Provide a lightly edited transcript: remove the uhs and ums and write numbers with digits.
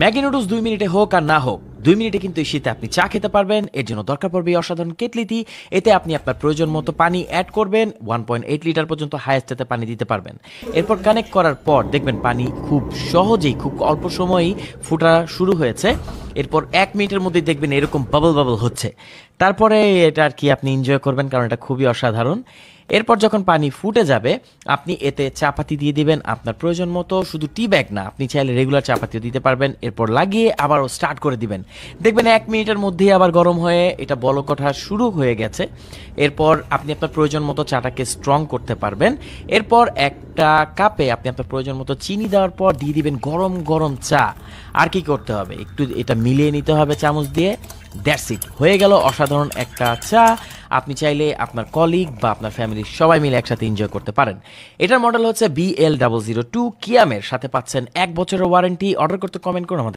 Maggi noodles ২ মিনিটে হোক আর না হোক ২ মিনিটে কিন্তু এই শীতে আপনি চা খেতে পারবেন। এর জন্য দরকার পড়বে এই অসাধারণ কেটলিটি। এতে আপনি আপনার প্রয়োজন মতো পানি অ্যাড করবেন। 1.8 লিটার পর্যন্ত হাইয়েস্ট এতে পানি দিতে পারবেন। এরপর কানেক্ট করার পর দেখবেন পানি খুব সহজেই খুব অল্প সময়েই ফুটা শুরু হয়েছে। এরপর ১ মিনিটের মধ্যেই দেখবেন এরকম বাবল বাবল হচ্ছে। তারপরে এটা আর কি আপনি এনজয় করবেন, কারণ এটা খুবই অসাধারণ। এরপর যখন পানি ফুটে যাবে আপনি এতে চাপাতি দিয়ে দিবেন আপনার প্রয়োজন মতো। শুধু টি ব্যাগ না, আপনি চাইলে রেগুলার চাপাতিও দিতে পারবেন। এরপর লাগিয়ে আবারও স্টার্ট করে দিবেন। দেখবেন ১ মিনিটের মধ্যেই আবার গরম হয়ে এটা বলক ওঠা শুরু হয়ে গেছে। এরপর আপনি আপনার প্রয়োজন মতো চাটাকে স্ট্রং করতে পারবেন। এরপর একটা কাপে আপনি আপনার প্রয়োজন মতো চিনি দেওয়ার পর দিয়ে দিবেন গরম গরম চা। আর কি করতে হবে, একটু এটা মিলিয়ে নিতে হবে চামচ দিয়ে। দ্যাটস ইট, হয়ে গেল অসাধারণ একটা চা। আপনি চাইলে আপনার কলিগ বা আপনার ফ্যামিলির সবাই মিলে একসাথে এনজয় করতে পারেন। এটার মডেল হচ্ছে BL002 কিয়ামের, সাথে পাচ্ছেন ১ বছরের ওয়ারেন্টি। অর্ডার করতে কমেন্ট করুন আমাদের।